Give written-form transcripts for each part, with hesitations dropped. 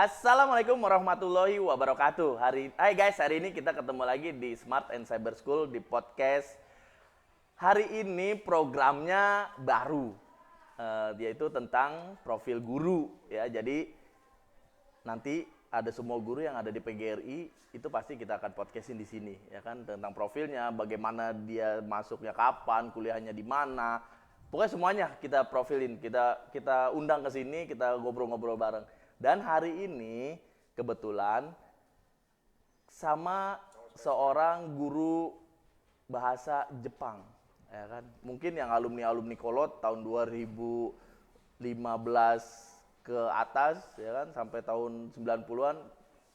Assalamualaikum warahmatullahi wabarakatuh. Hai guys, hari ini kita ketemu lagi di Smart and Cyber School di podcast. Hari ini programnya baru, yaitu tentang profil guru ya. Jadi nanti ada semua guru yang ada di PGRI itu pasti kita akan podcastin di sini ya kan, tentang profilnya, bagaimana dia masuknya kapan, kuliahnya di mana. Pokoknya semuanya kita profilin, kita undang ke sini, kita ngobrol-ngobrol bareng. Dan hari ini kebetulan sama seorang guru bahasa Jepang, ya kan? Mungkin yang alumni Kolot tahun 2015 ke atas, ya kan? Sampai tahun 90-an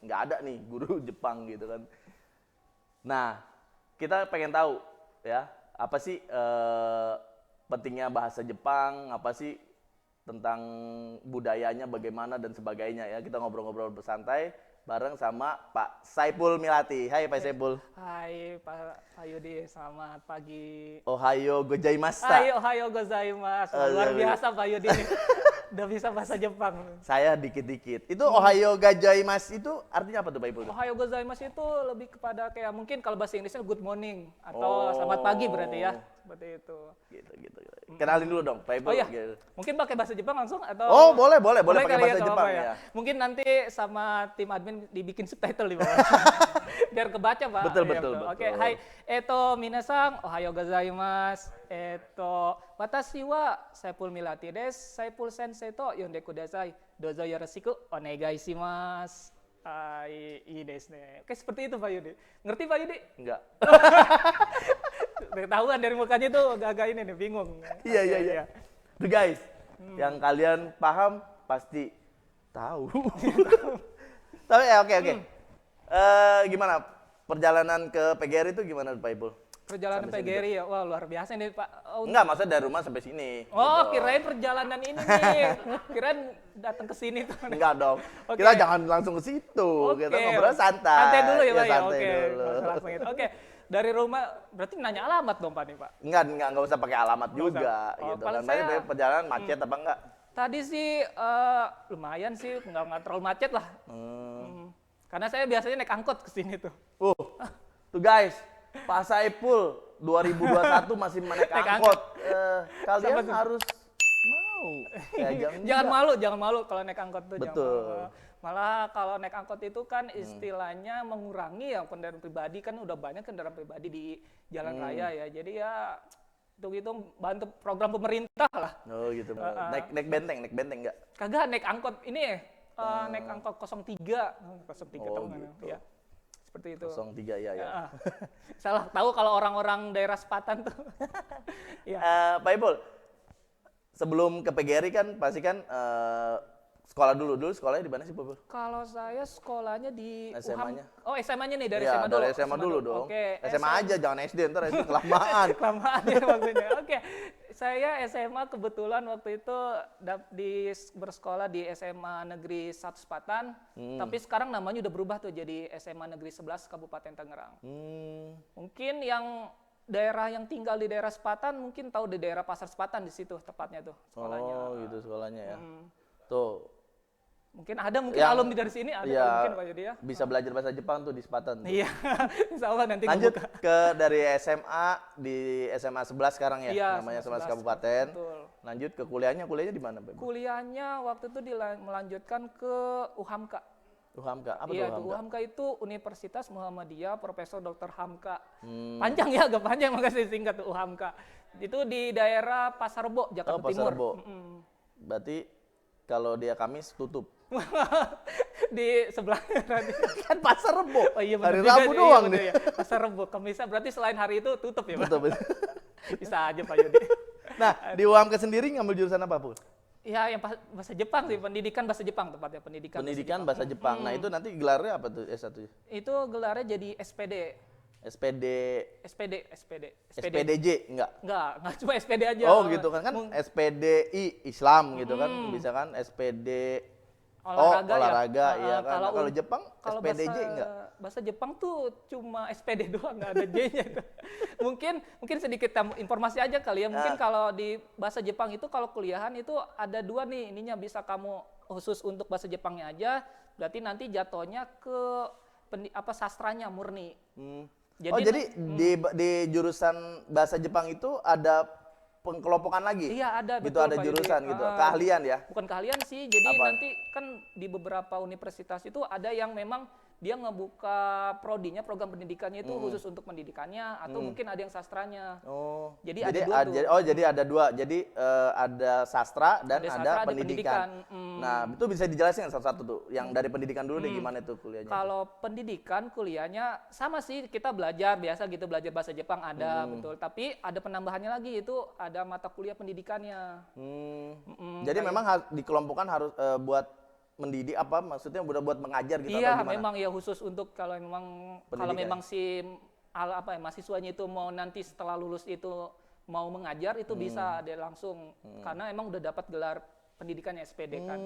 nggak ada nih guru Jepang gitu kan. Nah, kita pengen tahu ya, apa sih pentingnya bahasa Jepang, apa sih tentang budayanya bagaimana dan sebagainya ya. Kita ngobrol-ngobrol bersantai bareng sama Pak Saipul Milati. Hai Pak Saipul. Hai Pak Yudi, selamat pagi. Ohayo gozaimashita. Hai, ohayo gozaimasu. Luar biasa Pak Yudi nih. Udah bisa bahasa Jepang. Saya dikit-dikit. Itu ohayo gozaimasu itu artinya apa tuh Pak Ipul? Ohayo gozaimasu itu lebih kepada kayak mungkin kalau bahasa Inggrisnya good morning atau selamat pagi berarti ya. Seperti itu. Gitu. Kenalin dulu dong Pak Ipul. Oh iya. Gitu. Mungkin pakai bahasa Jepang langsung atau Oh, boleh pakai kali bahasa ya, Jepang apa ya. Mungkin nanti sama tim admin dibikin subtitle di bawah. Biar kebaca, Pak. Betul. Oke, hai. Minasan, ohayo gozaimasu. Watashi wa Saipul Milati desu. Saipul sensei to yonde kudasai. Dozo yoroshiku onegai shimasu. Iya desu ne. Oke, seperti itu Pak Yudi. Ngerti Pak Yudi? Enggak. Ketahuan dari mukanya tuh agak ini nih, bingung. Iya. Tuh guys, yang kalian paham pasti tahu. Tapi ya oke. Gimana perjalanan ke PGRI itu gimana Pak Ipul? Perjalanan PGRI ya, wah luar biasa nih Pak. Enggak, maksudnya dari rumah sampai sini. Oh, gitu. kirain perjalanan ini nih. Kirain datang ke sini tuh. Enggak dong. Oke. Kita jangan langsung ke situ. Oke. Kita ngobrol santai. Santai dulu ya Pak ya. Santai Oke. dulu. Nggak usah langsung itu. Oke. Dari rumah berarti nanya alamat dong Pak nih Pak. Enggak usah pakai alamat juga usah. Oh, gitu. kalau Kan saya- perjalanan macet apa enggak? Tadi sih lumayan sih, nggak terlalu macet lah. Karena saya biasanya naik angkot ke sini tuh. Tuh guys, Pak Saipul 2021 masih naik Naik angkot. Kalian Sama tuh. harus mau. Ya, Jangan malu kalau naik angkot tuh. Betul. Jangan malu. Malah kalau naik angkot itu kan istilahnya mengurangi yang kendaraan pribadi, kan udah banyak kendaraan pribadi di jalan raya ya. Jadi ya itu bantu program pemerintah lah. Oh gitu. Naik benteng enggak? Kagak naik angkot ini naik angkot 03. 03 tahu nggak? Gitu. Ya. Seperti itu. 03 ya. Salah tahu kalau orang-orang daerah Sepatan tuh. Ya. Pak Ipul, sebelum ke PGRI kan pasti kan sekolah dulu sekolahnya di mana sih Pak Ipul? Kalau saya sekolahnya di SMA-nya. Oh, SMA-nya nih dari Iya, SMA dulu. dari SMA dulu dong. Oke. SMA aja, jangan SD, ntar SD kelamaan. Kelamaan ya maksudnya. Oke. Saya SMA kebetulan waktu itu bersekolah di SMA Negeri 1 Sepatan. Tapi sekarang namanya udah berubah tuh jadi SMA Negeri 11 Kabupaten Tangerang. Mungkin yang daerah yang tinggal di daerah Sepatan mungkin tahu di daerah Pasar Sepatan di situ tepatnya tuh sekolahnya. Oh gitu sekolahnya ya. Tuh. Mungkin alumni dari sini ada ya, mungkin Pak Yudi ya. Bisa belajar bahasa Jepang tuh di Sepatan. Tuh. Iya. Insya Allah nanti Lanjut ngebuka. ke dari SMA di SMA 11 sekarang ya, Iya, namanya 11 11 Kabupaten. betul. Lanjut ke kuliahnya di mana, Pak? Kuliahnya waktu itu melanjutkan ke UHAMKA. UHAMKA, apa Iya, tuh UHAMKA? UHAMKA itu Universitas Muhammadiyah Profesor Dr. Hamka. Panjang ya, agak panjang makanya saya singkat tuh UHAMKA. Itu di daerah Pasar Rebo, Jakarta Pasar Timur. Rebo. Berarti kalau dia Kamis tutup. Di sebelahnya nanti. Kan Pasar Rebo. Oh iya Hari benar juga Rabu sih, doang iya, benar nih. ya. Pasar Rebo, Kamisa berarti selain hari itu tutup ya Pak? Betul. Bisa aja Pak Yudi. Nah, di UHAMKA sendiri ngambil jurusan apa, Bu? Ya, yang bahasa Jepang sih, pendidikan bahasa Jepang tepatnya, Pendidikan bahasa Jepang. Nah, itu nanti gelarnya apa tuh S1? Itu gelarnya jadi SPD. SPDJ enggak? Enggak cuma SPD aja. Oh gitu kan SPDI Islam gitu kan bisa kan SPD olahraga ya kan. Nah, kalau Jepang SPDJ enggak? Bahasa Jepang tuh cuma SPD doang, enggak ada J-nya itu. Mungkin sedikit informasi aja kali ya. Mungkin kalau di bahasa Jepang itu kalau kuliahan itu ada dua nih, ininya bisa kamu khusus untuk bahasa Jepangnya aja, berarti nanti jatuhnya ke sastranya murni. Jadi di jurusan bahasa Jepang itu ada pengkelompokan lagi? Iya ada, gitu, betul ada Pak jurusan Yudi. gitu, keahlian ya? Bukan keahlian sih, jadi Apaan? nanti kan di beberapa universitas itu ada yang memang dia ngebuka prodinya, program pendidikannya itu khusus untuk pendidikannya, atau mungkin ada yang sastranya. Oh, Jadi ada dua tuh. jadi ada dua. Jadi ada sastra dan Ada ada sastra, ada pendidikan. pendidikan. Nah, itu bisa dijelasin satu-satu tuh. Yang dari pendidikan dulu deh gimana tuh kuliahnya? Kalau pendidikan kuliahnya sama sih, kita belajar biasa gitu, belajar bahasa Jepang ada betul. Tapi ada penambahannya lagi, itu ada mata kuliah pendidikannya. Jadi memang dikelompokkan harus buat mendidik apa maksudnya udah buat mengajar gitu Iya, atau gimana? memang ya khusus untuk kalau memang si mahasiswanya itu mau nanti setelah lulus itu mau mengajar itu bisa dia langsung karena emang udah dapat gelar pendidikannya SPD kan.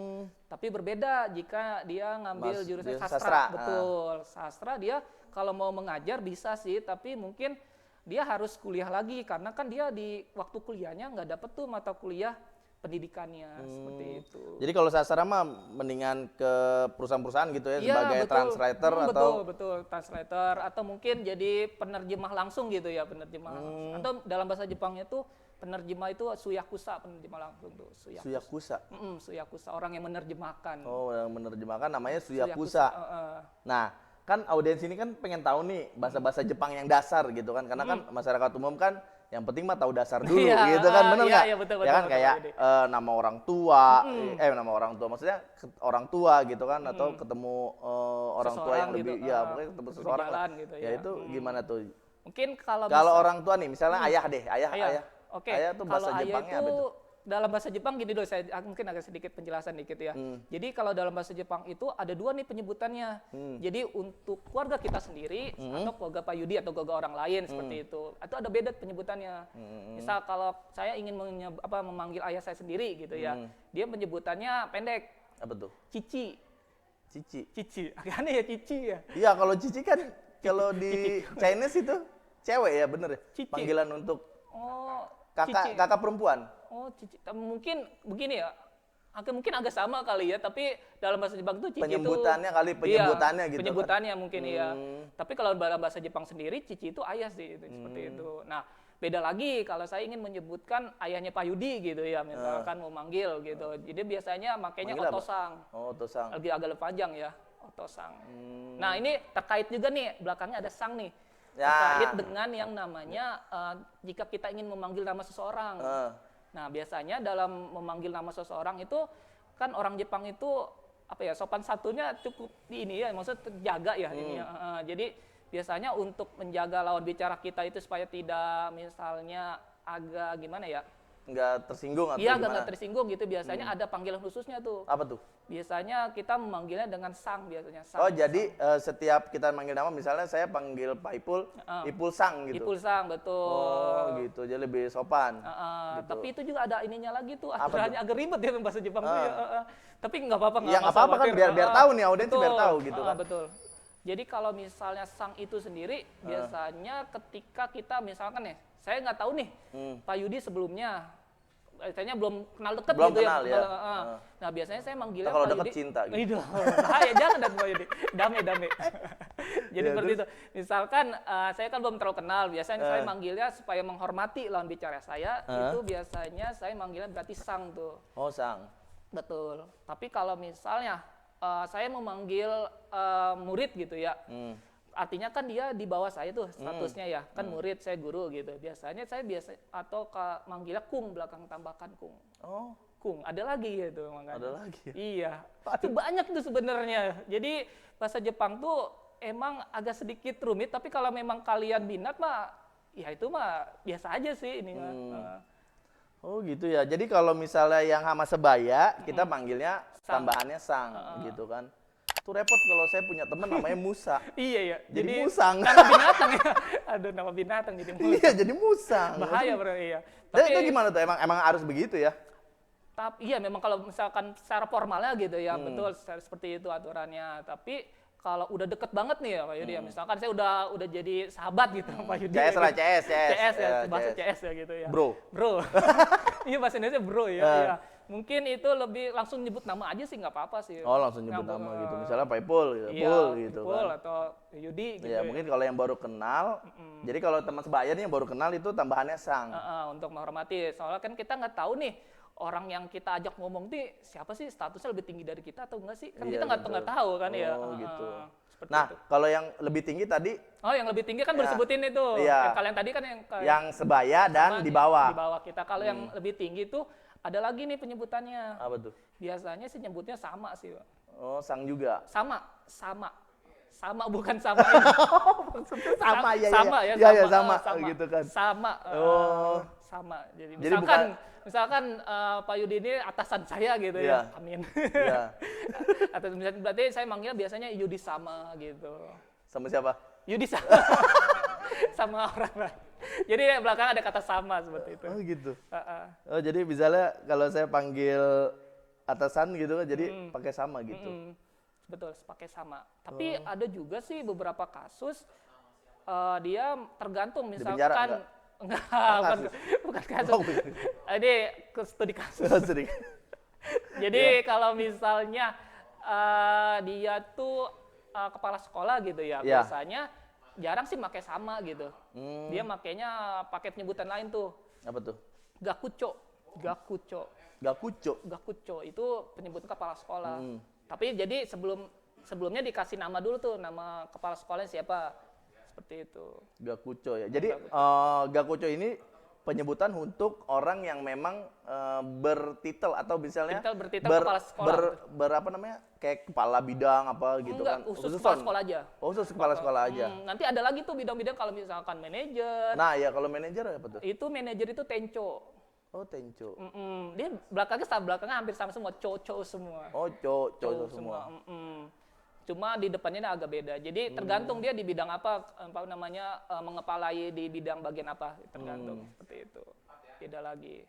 Tapi berbeda jika dia ngambil jurusan jurusan sastra. sastra. Betul. Sastra dia kalau mau mengajar bisa sih, tapi mungkin dia harus kuliah lagi karena kan dia di waktu kuliahnya nggak dapet tuh mata kuliah pendidikannya seperti itu. Jadi kalau sastra mah mendingan ke perusahaan-perusahaan gitu ya Iya, sebagai betul. translator atau betul translator atau mungkin jadi penerjemah langsung gitu ya, penerjemah langsung. Atau dalam bahasa Jepangnya tuh penerjemah itu suyakusa, penerjemah langsung tuh suyakusa. suyakusa, orang yang menerjemahkan. Oh, yang menerjemahkan namanya suyakusa. Nah, kan audiens ini kan pengen tahu nih bahasa-bahasa Jepang yang dasar gitu kan, karena kan masyarakat umum kan yang penting mah tahu dasar dulu Iya, gitu kan, bener nggak? iya, betul, Ya kan betul, kayak betul, nama orang tua, nama orang tua maksudnya orang tua gitu kan, atau ketemu orang tua Seseorang yang lebih, gitu, ya pokoknya ketemu di seseorang lah. jalan gitu Ya ya. itu gimana tuh? Mungkin kalau Kalau bisa- orang tua nih, misalnya ayah deh, ayah. Oke, Ayah tuh bahasa kalau ayah Jepangnya itu apa tuh? dalam bahasa Jepang gini dulu, saya mungkin agak sedikit penjelasan dikit ya. Jadi kalau dalam bahasa Jepang itu ada dua nih penyebutannya. Jadi untuk keluarga kita sendiri atau keluarga Pak Yudi atau keluarga orang lain seperti itu ada beda penyebutannya. Misal kalau saya ingin memanggil ayah saya sendiri gitu ya, dia penyebutannya pendek, Apa tuh? Cici. Cici. Cici, agak aneh ya Cici ya. Iya, kalau Cici kan kalau di Chinese itu cewek ya, bener ya? Cici. Panggilan untuk Oh, kakak Cici. kakak perempuan. Oh, Cici. Mungkin begini ya. Mungkin agak sama kali ya, tapi dalam bahasa Jepang itu Cici Penyebutannya itu kali, penyebutannya iya, gitu penyebutannya mungkin iya. Hmm. Tapi kalau dalam bahasa Jepang sendiri Cici itu ayah sih itu, seperti itu. Nah, beda lagi kalau saya ingin menyebutkan ayahnya Pak Yudi gitu ya, misalkan mau manggil gitu. Jadi biasanya makanya Manggil apa? otosang. Oh, tosang. Agak lebih panjang ya, otosang. Nah, ini terkait juga nih, belakangnya ada sang nih. Ya. Terkait dengan yang namanya jika kita ingin memanggil nama seseorang. Nah, biasanya dalam memanggil nama seseorang itu kan orang Jepang itu sopan satunya cukup ini ya, maksudnya terjaga ya ini ya. Jadi biasanya untuk menjaga lawan bicara kita itu supaya tidak misalnya agak gimana ya? Nggak tersinggung atau Iya, gimana? nggak tersinggung gitu, biasanya ada panggilan khususnya tuh. Apa tuh? Biasanya kita memanggilnya dengan sang biasanya. Sang, Oh, jadi setiap kita manggil nama, misalnya saya panggil Pak Ipul, Ipul Sang gitu. Ipul sang, betul. Oh, gitu. Jadi lebih sopan. Gitu. Tapi itu juga ada ininya lagi tuh, Apa aturannya agak ribet ya bahasa Jepang tuh ya. Tapi nggak apa-apa, Ya, nggak apa-apa kan, biar tahu nih, audiens biar tahu gitu kan. Betul. Jadi kalau misalnya sang itu sendiri, biasanya ketika kita misalkan nih, saya nggak tahu nih, Pak Yudi sebelumnya, biasanya belum kenal dekat Belum gitu kenal, ya. Nah, biasanya saya manggilnya Kalau Pak deket Yudi. cinta gitu. Gitu. Bahaya, jangan dan Pak Yudi. Damai. Jadi Ya, seperti itu. Misalkan saya kan belum terlalu kenal, biasanya saya manggilnya supaya menghormati lawan bicara saya, itu biasanya saya manggilnya berarti sang tuh. Oh, Sang. Betul. Tapi kalau misalnya saya memanggil murid gitu ya, artinya kan dia di bawah saya tuh statusnya ya, kan murid, saya guru gitu. Biasanya saya manggilnya kung, belakang tambahkan kung. Oh, Kung, ada lagi gitu makanya. ada lagi ya? Iya. Itu banyak tuh sebenarnya. Jadi bahasa Jepang tuh emang agak sedikit rumit, tapi kalau memang kalian minat mah, ya itu mah biasa aja sih ini mah. Oh, gitu ya. Jadi kalau misalnya yang sama sebaya, kita panggilnya tambahannya Sang gitu kan. Itu repot kalau saya punya teman namanya Musa. Iya ya. Jadi musang. Nama binatang ya. Aduh, nama binatang jadi musang. Iya, jadi musang. Bahaya bro, iya. Dan itu gimana tuh? Emang harus begitu ya? Tapi iya memang kalau misalkan secara formalnya gitu ya, betul seperti itu aturannya. Tapi kalau udah deket banget nih ya Pak Yudi ya, misalkan saya udah jadi sahabat gitu Pak Yudi. CS lah, gitu. CS. CS ya, Ya, bahasa CS. CS ya gitu ya. Bro. Iya bahasa Indonesia bro ya. Eh. Iya. Mungkin itu lebih langsung nyebut nama aja sih nggak apa-apa sih. Oh, langsung nyebut Nggak, nama gitu. Misalnya Pak Ipul gitu, Iya, Pul gitu Ipul kan. atau Yudi gitu. Ya, mungkin kalau yang baru kenal, jadi kalau teman sebaya nih yang baru kenal itu tambahannya Sang. Untuk menghormati. Soalnya kan kita nggak tahu nih orang yang kita ajak ngomong nih siapa sih, statusnya lebih tinggi dari kita atau enggak sih? Kan Iya, kita nggak betul. tahu kan ya. Oh, gitu. Seperti Nah, itu. kalau yang lebih tinggi tadi Oh, yang lebih tinggi kan baru Ya. sebutin itu. Iya. Yang kalian tadi kan yang sebaya dan sama di bawah. Di bawah kita. Kalau yang lebih tinggi tuh ada lagi nih penyebutannya. Apa tuh? Biasanya sih nyebutnya sama sih, Pak. Oh, Sang juga. Sama bukan sama. Sama ya, sama ya, ya, ya, sama, sama, gitu kan. Sama. Oh. Sama. Jadi Jadi misalkan Pak Yudi ini atasan saya gitu Iya. ya. Amin. Iya. Atau berarti saya manggilnya biasanya Yudi sama gitu. Sama siapa? Yudi sama. Sama orang lain. Jadi belakang ada kata sama seperti itu. Oh, gitu. Heeh. Oh, jadi misalnya kalau saya panggil atasan gitu kan, jadi pakai sama gitu. Betul, pakai sama. Tapi ada juga sih beberapa kasus dia tergantung Di penjara misalkan enggak? bukan, kasus. bukan kasus. Oh, bukan. Ini studi kasus. Oh, sering. Jadi kalau misalnya dia tuh kepala sekolah gitu ya, Iya. biasanya jarang sih pakai sama gitu. Dia makainya pakai penyebutan lain tuh. Apa tuh? Gakuco. Gakuco. Itu penyebutan kepala sekolah. Tapi jadi sebelumnya dikasih nama dulu tuh, nama kepala sekolahnya siapa. Seperti itu. Gakuco ya. Jadi Gakuco ini penyebutan untuk orang yang memang bertitel atau misalnya Bertitel kepala sekolah. berapa namanya? Kayak kepala bidang apa gitu Enggak, kan. khusus Khususon. kepala sekolah aja. Oh, khusus kepala sekolah aja. Nanti ada lagi tuh bidang-bidang kalau misalkan manajer. Nah, ya kalau manajer apa tuh? Itu manajer itu tenco. Oh, tenco. Dia belakangnya hampir sama semua, coco semua. Oh, cowok semua. Cuma di depannya agak beda. Jadi tergantung dia di bidang apa namanya mengepalai di bidang bagian apa, tergantung seperti itu. Beda lagi.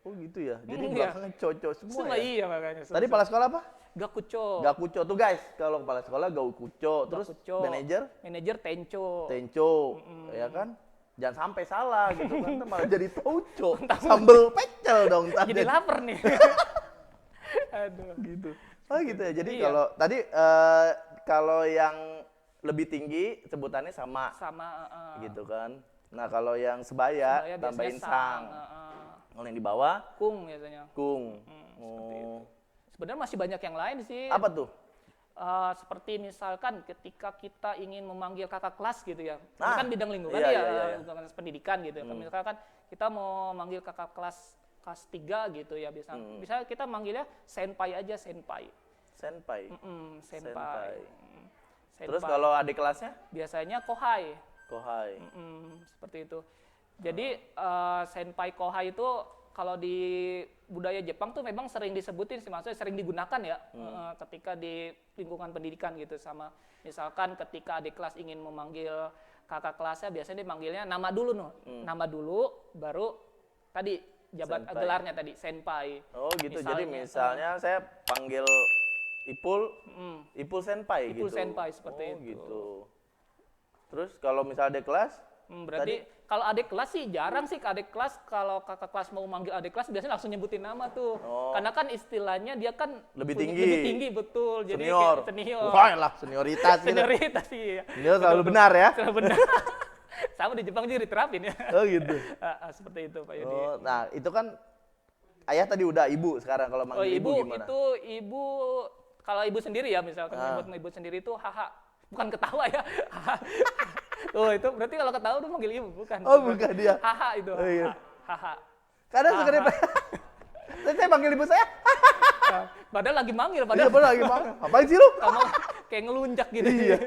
Oh, gitu ya. Jadi Iya. belakangnya cowok semua Semua ya. iya makanya. Tadi kepala sekolah apa? Gakuco. Gakuco tuh guys. Kalau kepala sekolah Gakuco, terus Gakuco. manajer Manajer tenco. tenco, ya kan? Jangan sampai salah gitu kan, ntar malah jadi tauco, sambel pecel dong ntar Jadi lapar nih. Aduh. gitu. Oh gitu ya. Jadi Iya. kalau tadi kalau yang lebih tinggi sebutannya sama Sama gitu kan. Nah kalau yang sebaya, Sebaya tambahin biasanya sang. Kalau yang di bawah Kung biasanya. kung. Seperti itu. Oh. Sebenarnya masih banyak yang lain sih. Apa tuh? Seperti misalkan ketika kita ingin memanggil kakak kelas gitu ya. Ini Ah, kan bidang lingkungan iya, ya, iya, iya. bukan pendidikan gitu. Misalkan kita mau manggil kakak kelas 3 gitu ya, bisa kita manggilnya senpai aja, senpai. Senpai. Senpai. Terus Senpai. kalau adik kelasnya? Biasanya kohai. Kohai. Seperti itu. Jadi senpai kohai itu kalau di budaya Jepang tuh memang sering disebutin sih, maksudnya sering digunakan ya ketika di lingkungan pendidikan gitu. Sama misalkan ketika adik kelas ingin memanggil kakak kelasnya, biasanya dipanggilnya nama dulu nama dulu baru tadi jabat Senpai. gelarnya tadi senpai. Oh gitu. Jadi misalnya saya panggil Ipul, Ipul senpai Ipul gitu. senpai seperti oh, itu. gitu. Terus kalau misalnya adik kelas, Berarti kalau adik kelas sih jarang sih ke adik kelas, kalau kakak kelas mau manggil adik kelas biasanya langsung nyebutin nama tuh. Oh. Karena kan istilahnya dia kan Lebih punya- tinggi. Lebih tinggi betul. Jadi senior. kayak senior. Wah lah, senioritas gitu. Senioritas sih. Senior selalu benar ya. Selalu benar. Sama di Jepang juga diterapin ya. Oh gitu. Seperti itu Pak Yudi. Oh, nah itu kan ayah tadi udah ibu, sekarang kalau Oh manggil ibu gimana? itu ibu kalau ibu sendiri ya misalkan nyebut ibu sendiri itu haha, bukan ketawa ya. Oh itu berarti kalau ketawa tuh manggil ibu bukan? Oh bukan dia. Haha itu. Oh, iya. Haha. Kadang suka dia, saya panggil ibu saya, Padahal lagi manggil, iya padahal bener lagi manggil. Ngapain sih lu? kamu kayak ngelunjak gitu. Iya.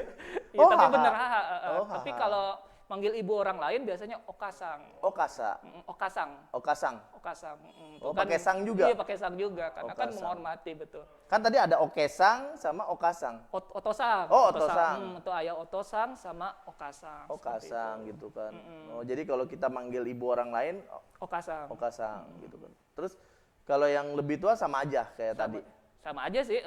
Iya, Oh, tapi haha. bener haha. Oh, Tapi haha. kalau manggil ibu orang lain biasanya okasang. Okasa, Okasang. okasang. Okasang. Itu Oh, pakai sang juga? Iya, pakai sang juga karena kan Okasang. menghormati betul. Kan tadi ada okesang sama okasang. Otosang. Oh, otosang. Itu ayah otosang sama okasang. seperti Okasang gitu kan. Oh, jadi kalau kita manggil ibu orang lain, itu. Okasang. okasang gitu kan. Terus kalau yang lebih tua sama aja kayak tadi. Sama aja sih.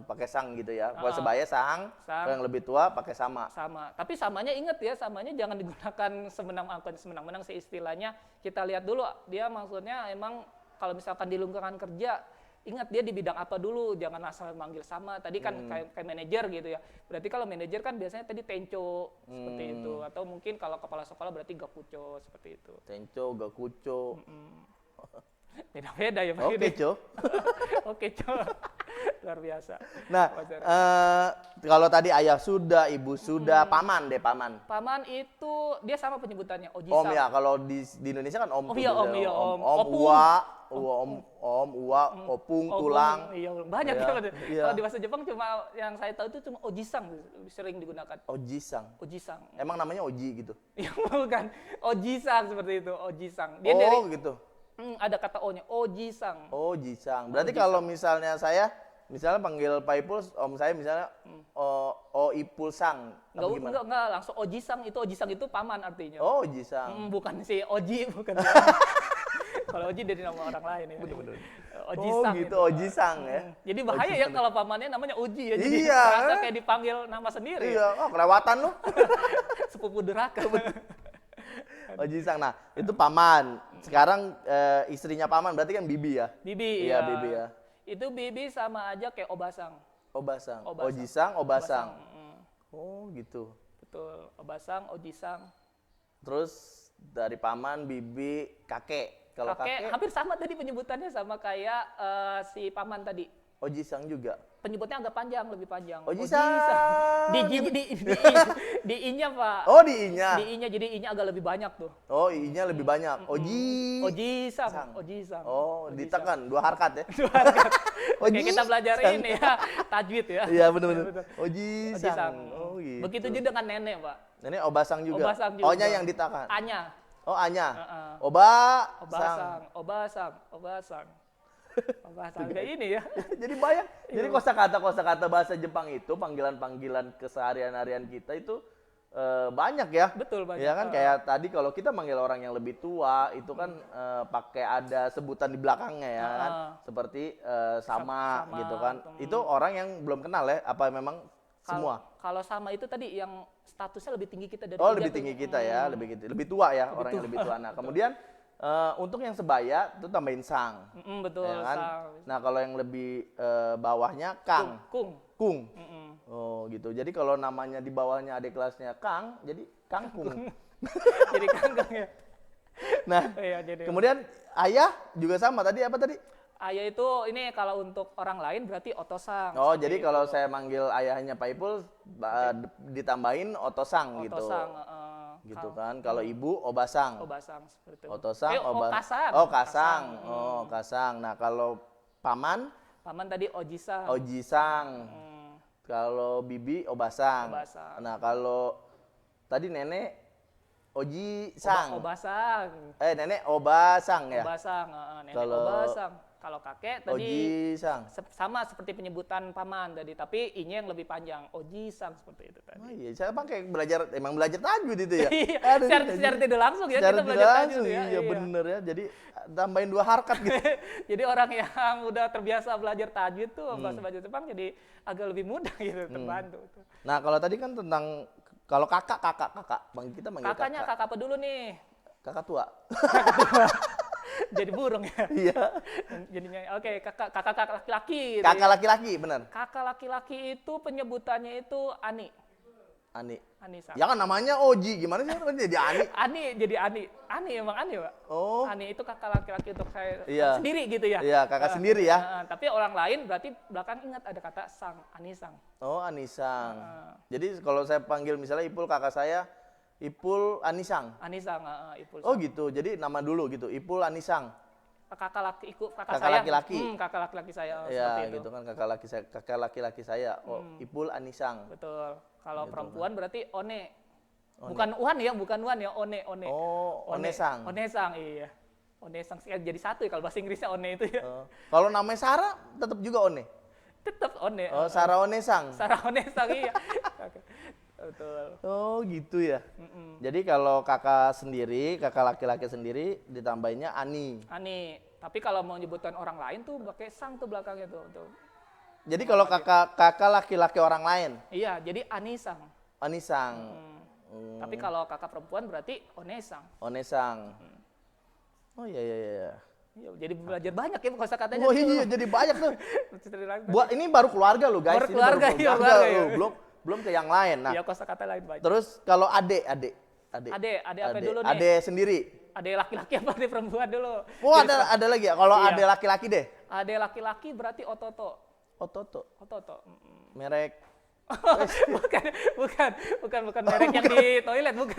Pakai sang gitu ya. Kalau sebaya sang, Sang. kalau yang lebih tua pakai sama. Sama. Tapi samanya inget ya, samanya jangan digunakan semenang-menang sih istilahnya. Kita lihat dulu dia maksudnya emang kalau misalkan di lingkungan kerja, ingat dia di bidang apa dulu, jangan asal manggil sama. Tadi kan kayak manajer gitu ya. Berarti kalau manajer kan biasanya tadi tenco seperti itu, atau mungkin kalau kepala sekolah berarti gakuco seperti itu. Tenco, gakuco. Beda-beda ya Pak. Oke, Co. Oke, Co. Luar biasa. Nah, kalau tadi ayah sudah, ibu sudah, paman deh, paman. Paman itu dia sama penyebutannya, Om Oji-san. ya, kalau di Indonesia kan om. Oh tuh iya, om, biasanya. iya, om. Om, Opung. uwa, opung, tulang. Iya, banyak Iya, ya. iya. Kalau di bahasa Jepang cuma yang saya tahu itu cuma Oji-sang sering digunakan. Oji-sang. Oji-sang. Emang namanya Oji gitu? Ya bukan, Oji-sang seperti itu, Oji-sang. Dia oh dari gitu. ada kata O-nya, Oji-sang. Oji-sang. Berarti kalau misalnya saya, misalnya panggil Pak Ipul, om saya misalnya Ipul sang. Apa gimana? Enggak, langsung Oji-sang itu paman artinya. Oh, Oji-sang. Bukan si Oji, bukan. Kalau Oji dari nama orang lain ya. Bener-bener. Oji-sang. Oh gitu, itu. Oji-sang ya. Jadi bahaya ya kalau pamannya namanya Oji ya. Jadi Iya. merasa kayak dipanggil nama sendiri. Iya, oh kelewatan lu. Sepupu durhaka. Oji-sang. Nah, itu paman. Sekarang istrinya paman berarti kan bibi ya? Bibi. Iya, ya. bibi ya. Itu bibi sama aja kayak Obasang. Obasang. Obasang. Oji-sang, Obasang. Mm, Oh gitu. betul. Obasang, Oji-sang. Terus dari paman, bibi, kakek. Kalau kakek, Hampir sama tadi penyebutannya sama kayak si paman tadi. Oji-sang juga. Penyebutnya agak panjang, lebih panjang. Oji-sang. Di I-nya, Pak. Oh, di I-nya. Di I-nya, jadi I-nya agak lebih banyak tuh. Oh, I-nya lebih banyak. Oji-sang. Oh, ditekan 2 harkat ya. Oke, kita belajar ini ya, tajwid ya. Iya, benar-benar. Oji-sang. Oji-sang. Oh, gitu. Begitu juga dengan nenek, Pak. Ini Obasang juga. Obasang juga. O-nya yang ditekan. A-nya. Oh, A-nya. Obasang. Obasang. Kayak ini ya. Jadi banyak. Jadi kosakata bahasa Jepang itu panggilan-panggilan keseharian-harian kita itu banyak ya. Betul, banyak. Ya kan kayak tadi kalau kita manggil orang yang lebih tua itu kan pakai ada sebutan di belakangnya ya kan. Seperti sama gitu kan. Itu orang yang belum kenal ya apa memang semua? Kalau sama itu tadi yang statusnya lebih tinggi kita dari Oh, dia lebih tuh. tinggi kita ya, lebih tua ya, orang yang lebih tua. Nah, kemudian untuk yang sebaya itu tambahin sang. Betul, Ya kan? sang. Nah, kalau yang lebih bawahnya kang. Kung. Oh, gitu. Jadi kalau namanya di bawahnya adik kelasnya Kang, jadi kangkung. Jadi kangkung ya. Nah, Iya, jadi. kemudian ayah juga sama tadi apa tadi? Ayah itu ini kalau untuk orang lain berarti otosang. Oh, jadi kalau saya manggil ayahnya Pak Ipul ditambahin otosang gitu. Otosang, Gitu kan. Kalau ibu obasang. Obasang seperti itu. Otosang, Okasang. Oh, kasang. Oh, kasang. Nah, kalau paman Paman tadi Ojisang. Ojisang. Kalau bibi obasang. Obasang. Nah, kalau tadi nenek Oji-sang. Obasang. Nenek Obasang ya? Obasang, nenek Kalau- Obasang. Kalau kakek tadi Oji-sang. sama seperti penyebutan paman tadi, tapi I-nya yang lebih panjang. Oji-sang seperti itu tadi. Oh iya, saya pakai emang belajar tajwid itu ya? Iya, Aduh, secara tidak langsung ya secara kita belajar tidak tajwid langsung, ya. iya bener ya. Jadi tambahin 2 harkat gitu. Jadi orang yang udah terbiasa belajar tajwid tuh bahasa Jepang jadi agak lebih mudah gitu, terbantu. Nah, kalau tadi kan tentang kalau kakak. Kita manggil Kakaknya kakak apa dulu nih? kakak tua. Jadi burung ya. Iya. Jadinya oke, kakak laki-laki. gitu Kakak ya. laki-laki, bener. Kakak laki-laki itu penyebutannya itu Ani. Ani-san. Ya kan namanya Oji, gimana sih namanya jadi Ani? Ani jadi Ani. Ani emang Ani, Pak. Oh. Ani itu kakak laki-laki untuk saya Iya. sendiri gitu ya. Iya, kakak sendiri ya. Tapi orang lain berarti belakang ingat ada kata sang, Anisang. Oh, Anisang. Jadi kalau saya panggil misalnya Ipul kakak saya, Ipul Anisang. Anisang, Ipul. Oh gitu, jadi nama dulu gitu, Ipul Anisang. Kakak Kakak saya. laki-laki. Kakak laki-laki saya Ya seperti itu. gitu kan kakak laki-laki saya. Oh, Ipul Anisang. Betul. Kalau Gitu. perempuan berarti One. Bukan Wan ya, One. Oh, Onesang. Onesang, iya. Onesang jadi satu ya kalau bahasa Inggrisnya One itu ya. Kalau namanya Sarah tetap juga One. Tetap One. Oh, Sarah Onesang. Sarah Onesang iya. Oke. Betul. Oh, gitu ya. Jadi kalau kakak laki-laki sendiri ditambahinnya Ani. Ani. Tapi kalau mau nyebutkan orang lain tuh pakai sang tuh belakangnya tuh. Jadi kalau kakak laki-laki orang lain, Iya, jadi Anisang. Anisang. Tapi kalau kakak perempuan berarti Onesang. Onesang. Oh iya. Iya, jadi belajar banyak ya kosakatanya. Oh iya, jadi banyak tuh. Buat Buat ini baru keluarga lo guys. Baru Ini keluarga, iya, keluarga, lo. iya. Belum ke yang lain. Nah, ya kosakata lain banyak. terus kalau adik Ade dulu nih? Ade sendiri. Ade laki-laki apa ade perempuan dulu? Oh, ada lagi ya. Kalau Iya. ade laki-laki deh. Ade laki-laki berarti Ototo. Ototo. Ototo. Merek. bukan merek yang di toilet, bukan.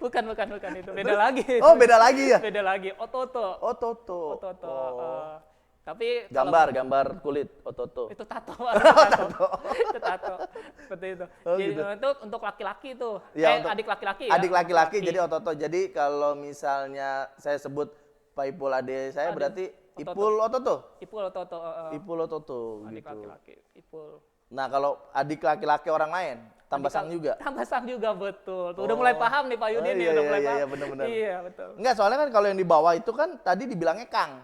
bukan itu. Beda lagi. Oh, beda lagi ya? Beda lagi. Ototo. Ototo. Ototo. Oh. Tapi Gambar kulit Ototo. itu tato. Itu tato. Seperti itu. Oh, Jadi gitu. itu untuk laki-laki itu. Ya, untuk Adik laki-laki ya. Adik laki-laki jadi Ototo. Jadi kalau misalnya saya sebut Pak Ipul adik saya berarti Ototo. Ipul Ototo. Ipul Ototo. Ipul Ototo Adik gitu. laki-laki. Ipul. Nah, kalau adik laki-laki orang lain tambah sang juga. Tambah sang juga, betul. Tuh, udah mulai paham nih Pak Yudi nih, udah mulai paham. Iya, benar-benar. Iya, betul. Enggak, soalnya kan kalau yang di bawah itu kan tadi dibilangnya Kang.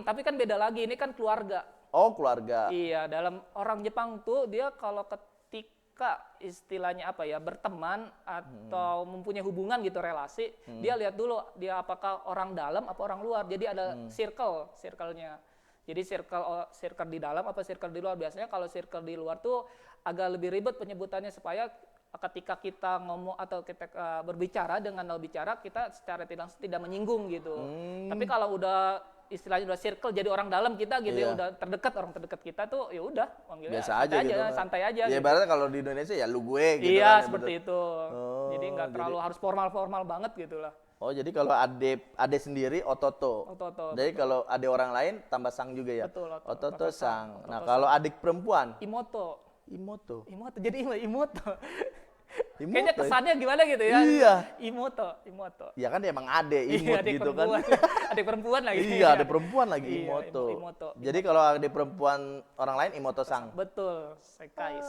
Tapi kan beda lagi, ini kan keluarga. Oh, keluarga. Iya, dalam orang Jepang tuh dia kalau ketika istilahnya apa ya, berteman atau mempunyai hubungan gitu, relasi, dia lihat dulu dia apakah orang dalam apa orang luar. Jadi ada circle-nya. Jadi circle di dalam apa circle di luar. Biasanya kalau circle di luar tuh agak lebih ribet penyebutannya supaya ketika kita ngomong atau kita berbicara dengan lawan bicara kita secara tidak menyinggung gitu. Tapi kalau udah istilahnya udah circle jadi orang dalam kita gitu ya, Iya. udah terdekat terdekat kita tuh ya udah panggilnya Biasa aja gitu kan. santai aja. Ya gitu. ibaratnya kalau di Indonesia ya lu gue gitu Iya, kan. seperti itu. Oh, Jadi nggak terlalu harus formal banget gitu lah. Oh, jadi kalau ade sendiri Ototo. Ototo. Jadi kalau ade orang lain tambah sang juga ya? Betul, Ototo sang. Ototo Nah, sang. kalau adik perempuan Imoto. Imoto. Jadi Imoto. Imoto Kayaknya ya? kesannya gimana gitu ya. Iya. Imoto. Ya kan emang ade, imut adik gitu kan. perempuan. Adik perempuan lagi. Iya, ada perempuan lagi Iya, Imoto. Imoto. Jadi kalau ada perempuan orang lain Imoto sang. Betul, Sekai.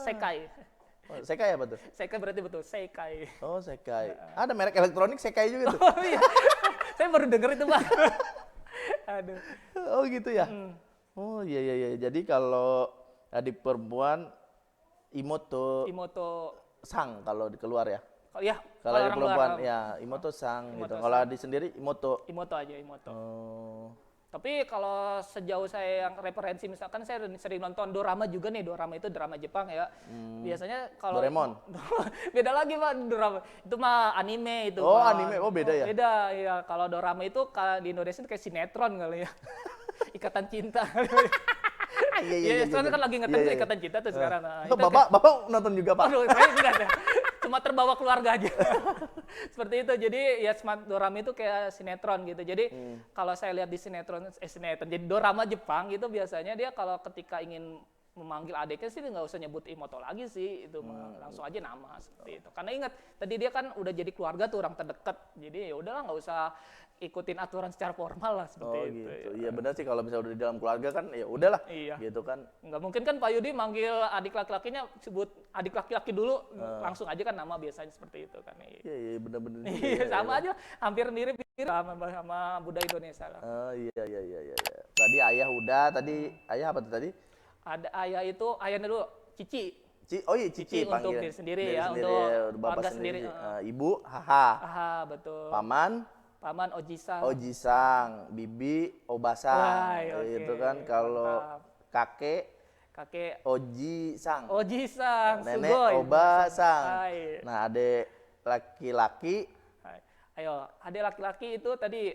Oh, Sekai apa tuh? Sekai berarti betul, Sekai. Oh, Sekai. Ada merek elektronik Sekai juga tuh. Oh iya. Saya baru denger itu, Pak. Aduh. Oh, gitu ya. Oh, iya. Jadi kalau adik perempuan Imoto Imoto. sang kalau keluar ya. Oh iya, Kalau adik orang perempuan luar, ya Imoto sang gitu. Imoto Kalau adik sendiri Imoto. Imoto aja, Imoto. Oh. Tapi kalau sejauh saya yang referensi misalkan saya sering nonton dorama juga nih, dorama itu drama Jepang ya. Biasanya kalau Doraemon. beda lagi Pak dorama. Itu mah anime itu. Oh, Pak. anime. Oh, beda ya? Beda ya. Kalau dorama itu di Indonesia itu kayak sinetron kali ya. Ikatan Cinta. Iya, soalnya kan lagi ngetren tuh Ikatan Cinta tuh sekarang. Nah, itu Bapak nonton juga, Pak? Aduh, saya enggak ada. Cuma terbawa keluarga aja. Seperti itu. Jadi ya smart dorama itu kayak sinetron gitu. Jadi kalau saya lihat di sinetron. Jadi dorama Jepang itu biasanya dia kalau ketika ingin memanggil adiknya sih nggak usah nyebut Imoto lagi sih, itu langsung aja nama seperti itu. Karena ingat tadi dia kan udah jadi keluarga tuh orang terdekat. Jadi ya udahlah nggak usah ikutin aturan secara formal lah seperti Oh itu. gitu. Iya benar sih kalau misalnya udah di dalam keluarga kan ya udahlah. Iya. Gitu kan. Nggak mungkin kan Pak Yudi manggil adik laki-lakinya sebut adik laki-laki dulu, langsung aja kan nama biasanya seperti itu kan. Iya benar-benar. Iya, sama aja, hampir mirip sama budaya Indonesia lah. Oh iya. Tadi ayah udah, ayah apa tuh tadi? Ada ayah itu, ayahnya dulu Cici. Oh iya Cici untuk panggilan. diri sendiri Diri ya, sendiri, untuk bapak keluarga sendiri. sendiri. Ibu Haha. Aha, betul. Paman Oji-san. Oji-sang, bibi Obasang. Wah, oke. Itu kan kalau Mantap. kakek Oji-sang. Oji-san, Nenek sugoi. Obasang. Hai. Nah, adik laki-laki Hai. Ayo, adik laki-laki itu tadi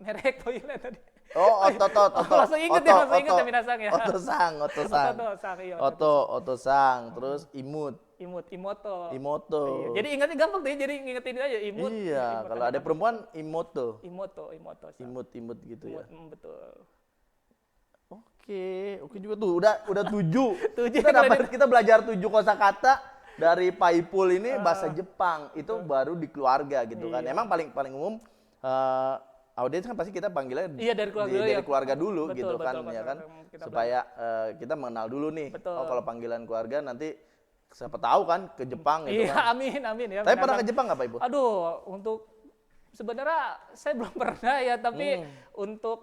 merek toilet tadi. Oh, Oto. Langsung inget ya Minasang ya. Otosang. Oto-sang, iya. Otosang, terus Imoto. Imoto. Iya. Jadi ingatnya gampang tuh, jadi ngingetin aja Imut. Iya, kalau ada perempuan Imoto. Imoto. Imut gitu ya. Betul. Oke juga tuh. Udah 7. Tujuh. Kita belajar 7 kosakata dari Pak Ipul ini bahasa Jepang. Itu baru di keluarga gitu kan. Iya. Emang paling umum audiens kan pasti kita panggilnya Iya, dari keluarga dulu dari ya. keluarga dulu Betul, gitu kan betul, ya kan. kita Supaya kita mengenal dulu nih. Betul. Oh, kalau panggilan keluarga nanti siapa tahu kan ke Jepang gitu Iya, kan. amin ya. Tapi pernah Minasang. ke Jepang nggak Pak Ipul? Aduh, untuk Sebenarnya saya belum pernah ya, tapi untuk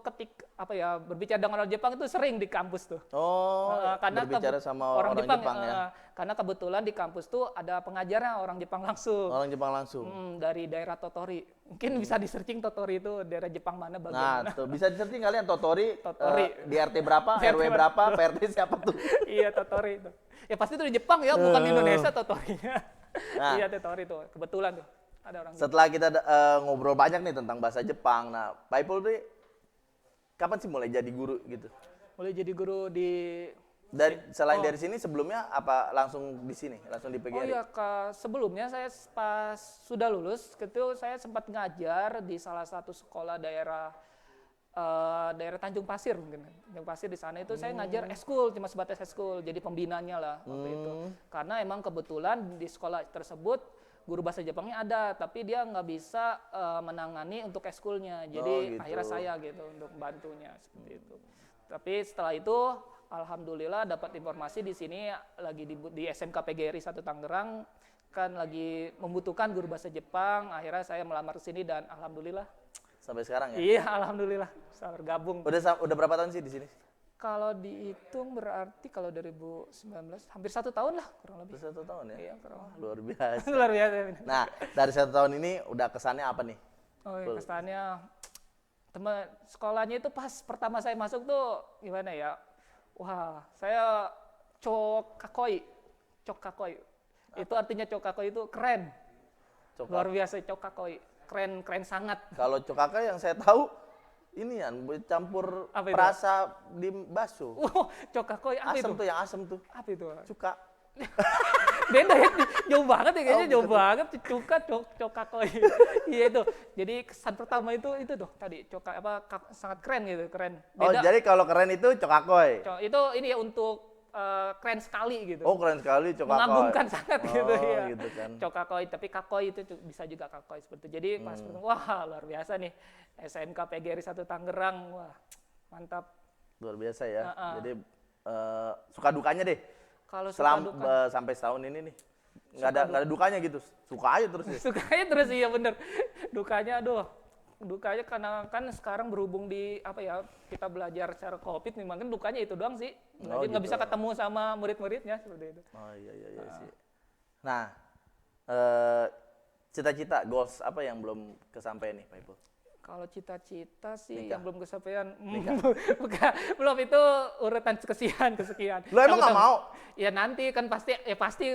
berbicara dengan orang Jepang itu sering di kampus tuh. Oh, Karena berbicara sama orang Jepang ya. Karena kebetulan di kampus tuh ada pengajarnya orang Jepang langsung. Orang Jepang langsung. Dari daerah Totori. Mungkin bisa di searching Totori itu daerah Jepang mana bagian Nah, mana. tuh bisa di-searching kalian Totori, Totori. di RT berapa, RT RW berapa, PRT siapa tuh? Iya, Totori itu. Ya pasti itu di Jepang ya, bukan di Indonesia Totorinya. Nah. Iya, Totori tuh. Kebetulan tuh ada orang. Setelah kita ngobrol banyak nih tentang bahasa Jepang, nah Pak Ipul tuh kapan sih mulai jadi guru gitu? Mulai jadi guru di Selain dari sini sebelumnya apa langsung di sini, langsung di PGRI? Oh iya, sebelumnya saya pas sudah lulus, itu saya sempat ngajar di salah satu sekolah daerah Tanjung Pasir mungkin. Tanjung Pasir di sana itu saya ngajar eskul, cuma sebatas eskul, jadi pembinanya lah waktu itu. Karena emang kebetulan di sekolah tersebut guru bahasa Jepangnya ada, tapi dia nggak bisa menangani untuk eskulnya. Jadi gitu. akhirnya saya gitu untuk membantunya seperti itu. Tapi setelah itu alhamdulillah dapat informasi di sini lagi di SMK PGRI 1 Tangerang kan lagi membutuhkan guru bahasa Jepang. Akhirnya saya melamar ke sini dan alhamdulillah Sampai sekarang ya? iya, alhamdulillah bisa bergabung. Udah berapa tahun sih di sini? Kalau dihitung berarti kalau 2019 hampir 1 tahun lah kurang lebih. 1 tahun ya? Iya, kurang lebih. Luar biasa. Luar biasa. Nah, dari 1 tahun ini udah kesannya apa nih? Oh, iya, kesannya teman sekolahnya itu pas pertama saya masuk tuh gimana ya? Wah, saya chokakoi. Itu artinya chokakoi itu keren. Luar biasa chokakoi. Keren sangat. Kalau cokaka yang saya tahu ini ya campur perasa di bakso. Chokakoi apa asem itu? tuh yang asem tuh. Apa itu? Cuka. Beda ya, jauh banget ya kayaknya, jauh banget. Cuka, chokakoi. Iya itu. Jadi kesan pertama itu tuh tadi sangat keren gitu, keren. Beda. Oh, jadi kalau keren itu cokakoi. Itu ini ya untuk keren sekali gitu. Oh, keren sekali cokakoi. Mengagumkan sangat gitu ya. Gitu kan. Chokakoi, tapi kakoi itu bisa juga kakoi seperti itu. Jadi pas wah luar biasa nih. SMK PGRI 1 Tangerang, wah mantap. Luar biasa ya. Jadi suka dukanya deh. Kalau sampai setahun ini nih nggak ada dukanya gitu, suka aja terus ya. Suka aja terus, iya bener. Dukanya karena kan sekarang berhubung di kita belajar secara COVID memang kan dukanya itu doang sih. Jadi nggak bisa ketemu sama murid-muridnya seperti itu. Oh iya sih. Nah, cita-cita goals apa yang belum kesampaian nih Pak Ipul? Kalau cita-cita sih Nikah. yang belum kesampaian, belum, itu urutan kesekian. Lo emang nggak mau? Ya nanti kan pasti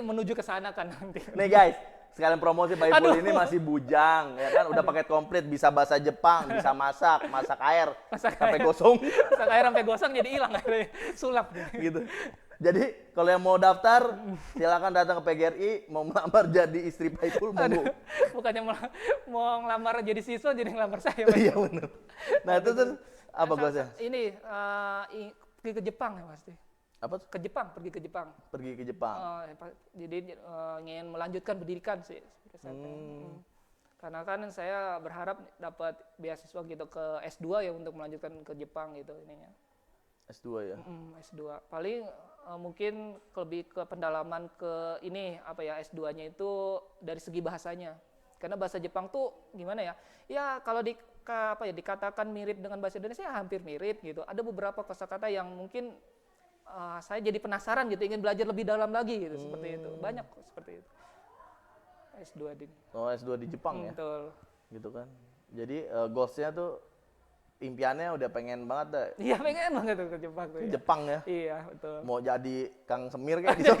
menuju ke sana kan nanti. Nih guys, sekalian promosi Pak Ipul ini masih bujang, ya kan? Udah paket komplit, bisa bahasa Jepang, bisa masak air sampai gosong. Masak air sampai gosong jadi hilang airnya, sulap. Gitu. Jadi kalau yang mau daftar, silakan datang ke PGRI, mau melamar jadi istri Pak Ipul, monggo. Bukannya mau ngelamar jadi siswa, jadi ngelamar saya. Iya benar. Nah itu tuh apa gosnya? Ini pergi ke Jepang ya pasti. Apa tuh? Pergi ke Jepang. Pergi ke Jepang. Jadi ingin melanjutkan pendidikan sih. Karena kan saya berharap dapat beasiswa gitu ke S2 ya untuk melanjutkan ke Jepang gitu ininya. S2 ya? S2. Paling mungkin lebih ke pendalaman ke ini S2-nya itu dari segi bahasanya. Karena bahasa Jepang tuh gimana ya? Ya kalau dikatakan mirip dengan bahasa Indonesia ya hampir mirip gitu. Ada beberapa kosakata yang mungkin saya jadi penasaran gitu, ingin belajar lebih dalam lagi gitu, seperti itu. Banyak kok seperti itu. S2 di. Oh, S2 di Jepang ya? Betul. Gitu kan. Jadi goals-nya tuh impiannya udah pengen banget dah. Iya, pengen banget tuh ke Jepang tuh. Ke Ya. Jepang ya? Iya, betul. Mau jadi Kang Semir kayak gitu.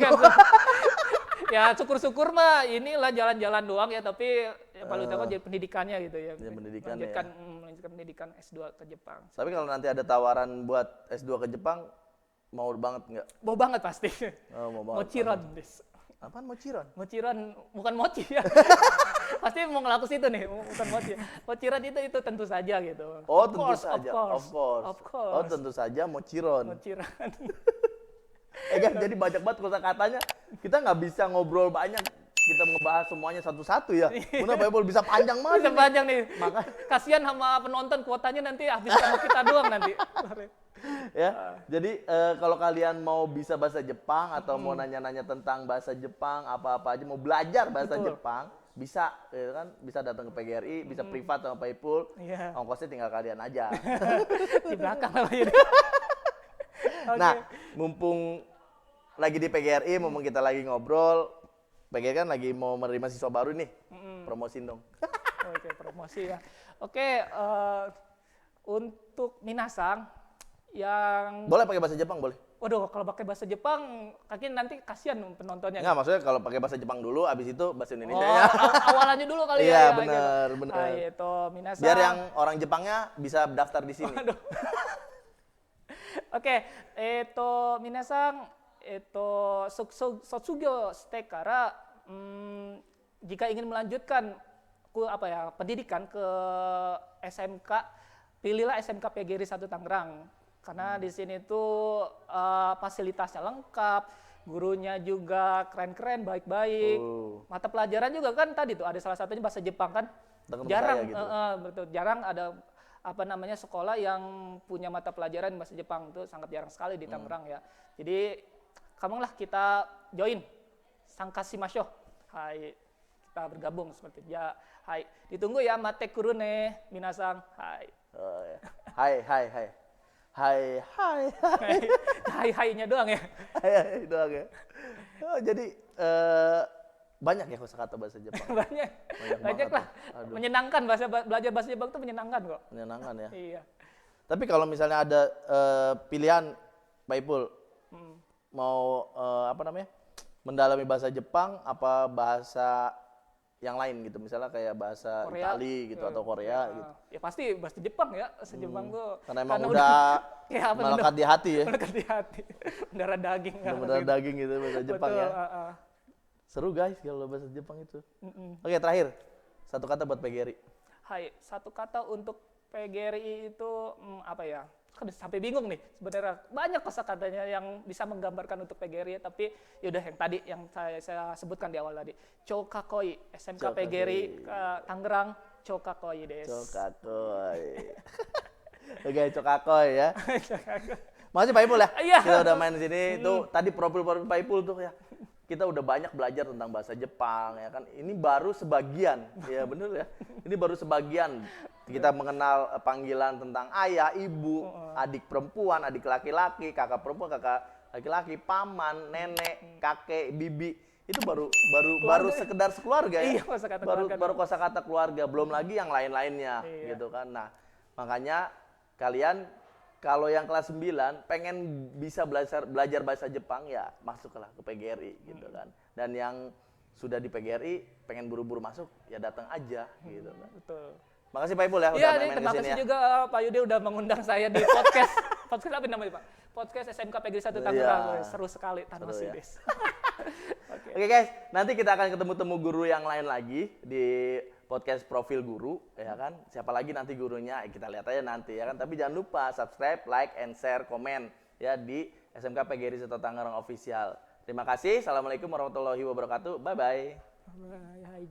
Ya syukur-syukur mah inilah jalan-jalan doang ya, tapi ya, paling utama jadi pendidikannya gitu ya. Ya, pendidikan melanjutkan pendidikan S2 ke Jepang. Tapi kalau nanti ada tawaran buat S2 ke Jepang, mau banget nggak? Mau banget pasti. Oh, mau banget. Mochiron. Apaan mochiron? Mochiron bukan mochi ya. Pasti mau ngelaku situ nih, bukan mochi. Mochiron itu tentu saja gitu. Oh, tentu saja. Of course. Oh, tentu saja mochiron. Mochiron. Kan jadi banyak banget kata-katanya. Kita nggak bisa ngobrol banyak. Kita ngebahas semuanya satu-satu ya. Benar Pak Ipul bisa panjang banget. Bisa panjang nih. Makanya kasihan sama penonton, kuotanya nanti habis sama kita doang nanti. Ya, jadi kalau kalian mau bisa bahasa Jepang atau mau nanya-nanya tentang bahasa Jepang, apa-apa aja, mau belajar bahasa Betul. Jepang, bisa, ya kan? Bisa datang ke PGRI, bisa privat sama Pak Ipul. Iya. Ongkosnya tinggal kalian aja. Di belakang lah ya. Nah, mumpung lagi di PGRI, mumpung kita lagi ngobrol, PGRI kan lagi mau menerima siswa baru nih. Promosiin dong. Oke, promosi ya. Oke, untuk minasang yang Boleh pakai bahasa Jepang, boleh? waduh, kalau pakai bahasa Jepang, kaki nanti kasihan penontonnya. Enggak, maksudnya kalau pakai bahasa Jepang dulu, abis itu bahasa Oh, Indonesia ya. awalannya dulu kali Iya, ya. bener, gitu. bener. Itu minasang. Biar yang orang Jepangnya bisa daftar di sini. Waduh. Oke, itu minasang, itu sotsugo shite kara, jika ingin melanjutkan pendidikan ke SMK, pilihlah SMK PGRI 1 Tangerang. Karena di sini tuh fasilitasnya lengkap, gurunya juga keren-keren, baik-baik. Mata pelajaran juga kan tadi tuh ada salah satunya bahasa Jepang kan. Temen Jarang, saya gitu. betul, jarang ada sekolah yang punya mata pelajaran bahasa Jepang, itu sangat jarang sekali di Tangerang ya. Jadi kamulah kita join Sankashimashou. Hai, kita bergabung seperti itu. Ya, hai. Ditunggu ya mate kurune minasang. Hai. Oh, ya. Hai, hai, hai. Hai, hai, Hai-hainya doang ya. hai doang ya. Oh, jadi banyak ya kosakata bahasa Jepang. Banyak banget lah. tuh. Aduh. Menyenangkan belajar bahasa Jepang tuh menyenangkan kok. Menyenangkan ya. Iya. Tapi kalau misalnya ada pilihan Pak Ipul mau mendalami bahasa Jepang apa bahasa yang lain gitu, misalnya kayak bahasa Korea. Itali gitu atau Korea gitu. Ya pasti bahasa Jepang ya, bahasa Jepang tuh. Karena emang udah ya, melekat di hati ya. melekat di hati. Mendarah daging. Udah beneran daging gitu bahasa Jepang Betul, ya. Seru guys kalau bahasa Jepang itu. Oke, terakhir. Satu kata buat PGRI. Hai, satu kata untuk PGRI itu apa ya? Kan sampai bingung nih sebenarnya. Banyak kosakatanya yang bisa menggambarkan untuk PGRI, tapi yaudah yang tadi yang saya sebutkan di awal tadi. Chokakoi, SMK PGRI Tangerang, Chokakoi des. Chokakoi. Oke, Chokakoi ya. Makasih Pak Ipul ya. Iya. Kita udah main di sini. Tuh tadi profil Pak Ipul tuh ya. Kita udah banyak belajar tentang bahasa Jepang ya kan. Ini baru sebagian. Ya bener ya. Ini baru sebagian. Kita mengenal panggilan tentang ayah, ibu, adik perempuan, adik laki-laki, kakak perempuan, kakak laki-laki, paman, nenek, kakek, bibi. Itu baru sekedar sekeluarga ya. Iya, kosakata baru keluarga. baru kosakata keluarga, belum lagi yang lain-lainnya gitu kan. Nah, makanya kalian kalau yang kelas 9 pengen bisa belajar bahasa Jepang ya masuklah ke PGRI gitu kan. Dan yang sudah di PGRI pengen buru-buru masuk ya datang aja gitu kan. Betul. Makasih Pak Ipul ya udah Iya, main-main terima ke sini kasih ya. juga Pak Yudi udah mengundang saya di podcast. Podcast apa namanya Pak? Podcast SMK PGRI 1 Tangerang. Iya. Seru sekali, Tanah Seru ya. Sides. Oke guys, nanti kita akan ketemu guru yang lain lagi di podcast Profil Guru ya kan. Siapa lagi nanti gurunya kita lihat aja nanti ya kan. Tapi jangan lupa subscribe, like, and share, komen ya di SMK PGRI 1 Tangerang Official. Terima kasih. Assalamualaikum warahmatullahi wabarakatuh. Bye bye. Hai,